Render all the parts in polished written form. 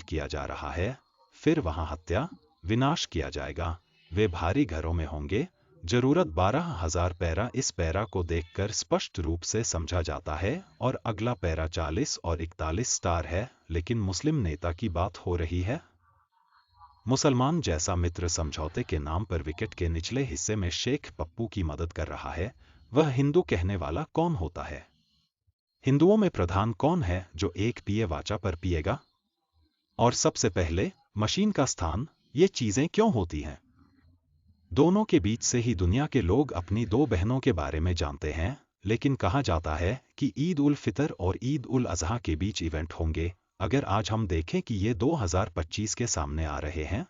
किया जा रहा है, फिर वहां हत्या विनाश किया जाएगा। वे भारी घरों में होंगे। जरूरत 12,000 पैरा। इस पैरा को देखकर स्पष्ट रूप से समझा जाता है। और अगला पैरा 40 और 41 स्टार है। लेकिन मुस्लिम नेता की बात हो रही है। मुसलमान जैसा मित्र समझौते के नाम पर विकेट के निचले हिस्से में शेख पप्पू की मदद कर रहा है। वह हिंदू कहने वाला कौन होता है? हिंदुओं में प्रधान कौन है जो एक पिए वाचा पर पिएगा? और सबसे पहले मशीन का स्थान, ये चीजें क्यों होती हैं? दोनों के बीच से ही दुनिया के लोग अपनी दो बहनों के बारे में जानते हैं। लेकिन कहा जाता है कि ईद उल फितर और ईद उल अजहा के बीच इवेंट होंगे। अगर आज हम देखें कि ये 2025 के सामने आ रहे हैं।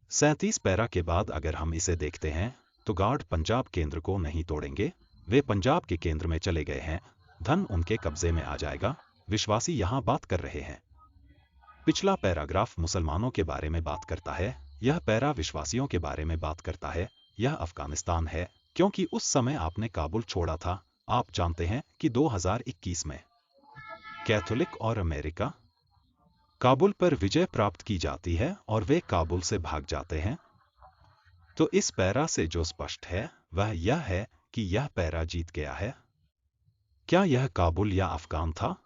37 पैरा के बाद अगर हम इसे देखते हैं तो गार्ड पंजाब केंद्र को नहीं तोड़ेंगे। वे पंजाब के केंद्र में चले गए हैं। धन उनके कब्जे में आ जाएगा। विश्वासी यहां बात कर रहे हैं। पिछला पैराग्राफ मुसलमानों के बारे में बात करता है। यह पैरा विश्वासियों के बारे में बात करता है। यह अफगानिस्तान है, क्योंकि उस समय आपने काबुल छोड़ा था। आप जानते हैं कि 2021 में कैथोलिक और अमेरिका काबुल पर विजय प्राप्त की जाती है और वे काबुल से भाग जाते हैं। तो इस पैरा से जो स्पष्ट है वह यह है कि यह पैरा जीत गया है। क्या यह काबुल या अफगान था?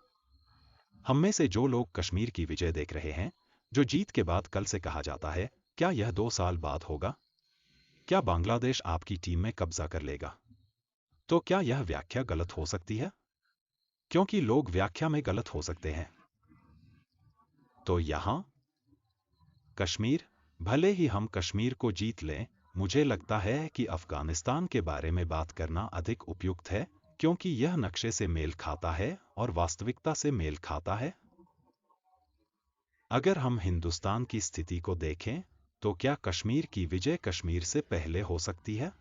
हम में से जो लोग कश्मीर की विजय देख रहे हैं, जो जीत के बाद कल से कहा जाता है, क्या यह 2 साल बाद होगा? क्या बांग्लादेश आपकी टीम में कब्जा कर लेगा? तो क्या यह व्याख्या गलत हो सकती है? क्योंकि लोग व्याख्या में गलत हो सकते हैं। तो यहां कश्मीर, भले ही हम कश्मीर को जीत लें, मुझे लगता है कि अफगानिस्तान के बारे में बात करना अधिक उपयुक्त है, क्योंकि यह नक्शे से मेल खाता है और वास्तविकता से मेल खाता है। अगर हम हिंदुस्तान की स्थिति को देखें, तो क्या कश्मीर की विजय कश्मीर से पहले हो सकती है?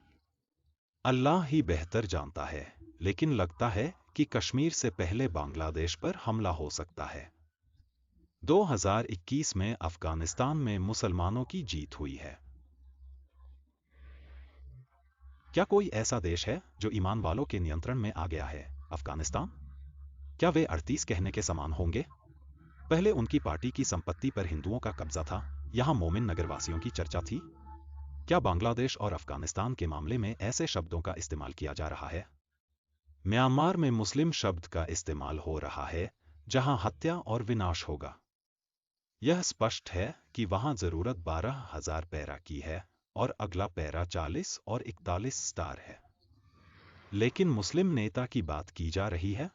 अल्लाह ही बेहतर जानता है, लेकिन लगता है कि कश्मीर से पहले बांग्लादेश पर हमला हो सकता है। 2021 में अफगानिस्तान में मुसलमानों की जीत हुई है। क्या कोई ऐसा देश है जो ईमान वालों के नियंत्रण में आ गया है? अफगानिस्तान? क्या वे 38 कहने के समान होंगे? पहले उनकी पार्टी की संपत्ति पर हिंदुओं का कब्जा था। यहां मोमिन नगरवासियों की चर्चा थी। क्या बांग्लादेश और अफगानिस्तान के मामले में ऐसे शब्दों का इस्तेमाल किया जा रहा है? म्यांमार में मुस्लिम शब्द का इस्तेमाल हो रहा है, जहां हत्या और विनाश होगा। यह स्पष्ट है कि वहां जरूरत 12,000 पैरा की है और अगला पैरा 40 और 41 स्टार है। लेकिन मुस्लिम नेता की बात की जा रही है।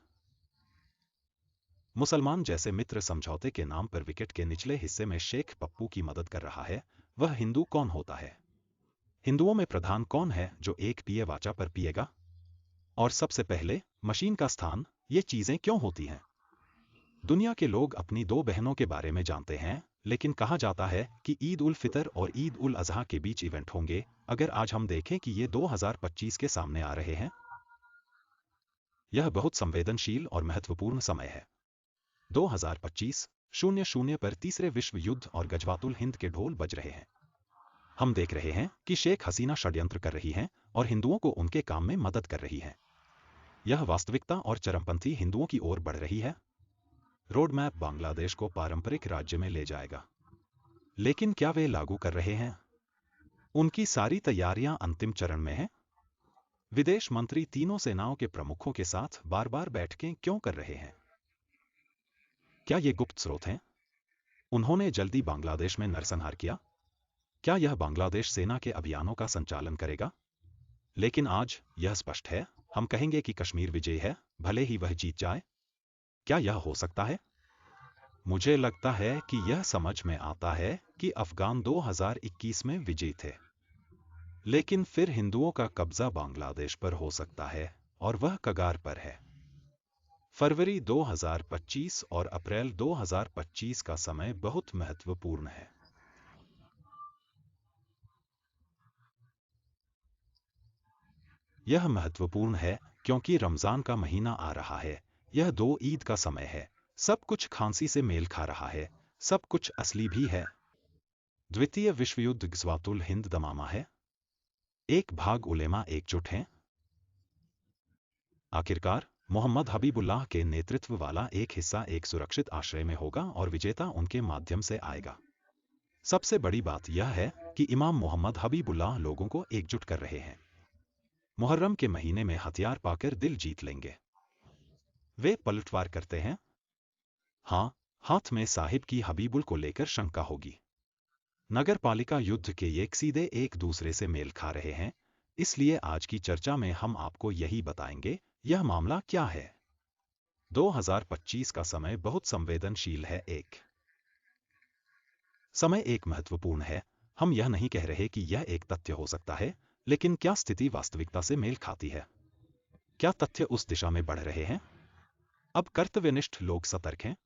मुसलमान जैसे मित्र समझौते के नाम पर विकेट के निचले हिस्से में शेख पप्पू की मदद कर रहा है। वह हिंदू कौन होता है? हिंदुओं में प्रधान कौन है जो एक पिए वाचा पर पिएगा? और सबसे पहले मशीन का स्थान, ये चीजें क्यों होती हैं? दुनिया के लोग अपनी दो बहनों के बारे में जानते हैं, लेकिन कहा जाता है कि ईद उल फितर और ईद उल अजहा के बीच इवेंट होंगे। अगर आज हम देखें कि ये 2025 के सामने आ रहे हैं। यह बहुत संवेदनशील और महत्वपूर्ण समय है। 2025-00 पर तीसरे विश्व युद्ध और गजवातुल हिंद के ढोल बज रहे हैं। हम देख रहे हैं कि शेख हसीना षड्यंत्र कर रही हैं और हिंदुओं को उनके काम में मदद कर रही हैं। यह वास्तविकता और चरमपंथी हिंदुओं की ओर बढ़ रही है। रोड मैप बांग्लादेश को पारंपरिक राज्य में ले जाएगा। लेकिन क्या वे लागू कर रहे हैं? उनकी सारी तैयारियां अंतिम चरण में हैं। विदेश मंत्री तीनों सेनाओं के प्रमुखों के साथ बार-बार बैठकें क्यों कर रहे हैं? क्या ये गुप्त स्रोत हैं? उन्होंने जल्दी बांग्लादेश में नरसंहार किया। क्या यह बांग्लादेश सेना के अभियानों का संचालन करेगा? लेकिन आज यह स्पष्ट है, हम कहेंगे कि कश्मीर विजयी है, भले ही वह जीत जाए। क्या यह हो सकता है? मुझे लगता है कि यह समझ में आता है कि अफगान 2021 में विजयी थे। लेकिन फिर हिंदुओं का कब्जा बांग्लादेश पर हो सकता है और वह कगार पर है। फरवरी 2025 और अप्रैल 2025 का समय बहुत महत्वपूर्ण है। यह महत्वपूर्ण है क्योंकि रमजान का महीना आ रहा है। यह 2 ईद का समय है। सब कुछ खांसी से मेल खा रहा है। सब कुछ असली भी है। द्वितीय विश्व युद्ध गज़वातुल हिंद दमामा है। एक भाग उलेमा एकजुट हैं। आखिरकार मोहम्मद हबीबुल्लाह के नेतृत्व वाला एक हिस्सा एक सुरक्षित आश्रय में होगा और विजेता उनके माध्यम से आएगा। सबसे बड़ी बात यह है कि इमाम मोहम्मद हबीबुल्लाह लोगों को एकजुट कर रहे हैं। मुहर्रम के महीने में हथियार पाकर दिल जीत लेंगे। वे पलटवार करते हैं। हाँ, हाथ में साहिब की हबीबुल को लेकर शंका होगी। नगर पालिका युद्ध के ये सीधे एक दूसरे से मेल खा रहे हैं, इसलिए आज की चर्चा में हम आपको यही बताएंगे, यह मामला क्या है। 2025 का समय बहुत संवेदनशील है। समय एक महत्वपूर्ण है। हम यह नहीं कह रहे कि यह एक तथ्य हो सकता है, लेकिन क्या स्थिति वास्तविकता से मेल खाती है? क्या तथ्य उस दिशा में बढ़ रहे हैं? अब कर्तव्यनिष्ठ लोग सतर्क हैं।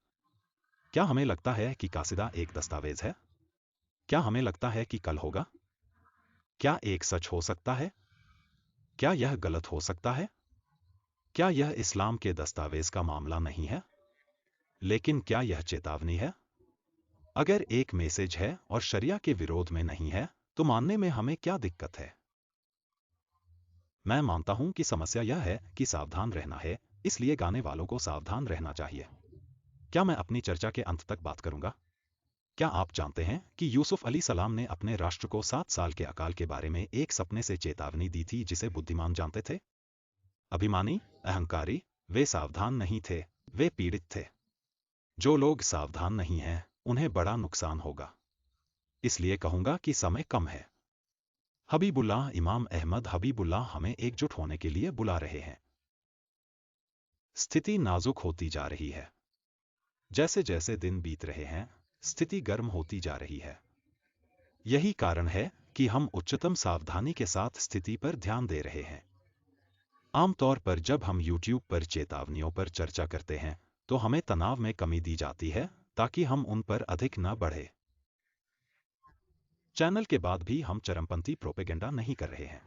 क्या हमें लगता है कि कासिदा एक दस्तावेज है? क्या हमें लगता है कि कल होगा? क्या एक सच हो सकता है? क्या यह गलत हो सकता है? क्या यह इस्लाम के दस्तावेज का मामला नहीं है? लेकिन क्या यह चेतावनी है? अगर एक मैसेज है और शरिया के विरोध में नहीं है, तो मानने में हमें क्या दिक्कत है? मैं मानता हूं कि समस्या यह है कि सावधान रहना है, इसलिए गाने वालों को सावधान रहना चाहिए। क्या मैं अपनी चर्चा के अंत तक बात करूंगा? क्या आप जानते हैं कि यूसुफ अली सलाम ने अपने राष्ट्र को 7 साल के अकाल के बारे में एक सपने से चेतावनी दी थी जिसे बुद्धिमान जानते थे? अभिमानी, अहंकारी, वे सावधान नहीं थे, वे पीड़ित थे। जो लोग सावधान नहीं हैं, उन्हें बड़ा नुकसान होगा। इसलिए कहूंगा कि समय कम है। हबीबुल्लाह इमाम अहमद हबीबुल्लाह हमें एकजुट होने के लिए बुला रहे हैं। स्थिति नाजुक होती जा रही है। जैसे जैसे दिन बीत रहे हैं, स्थिति गर्म होती जा रही है। यही कारण है कि हम उच्चतम सावधानी के साथ स्थिति पर ध्यान दे रहे हैं। आमतौर पर जब हम YouTube पर चेतावनियों पर चर्चा करते हैं, तो हमें तनाव में कमी दी जाती है ताकि हम उन पर अधिक न बढ़े। चैनल के बाद भी हम चरमपंथी प्रोपेगेंडा नहीं कर रहे हैं।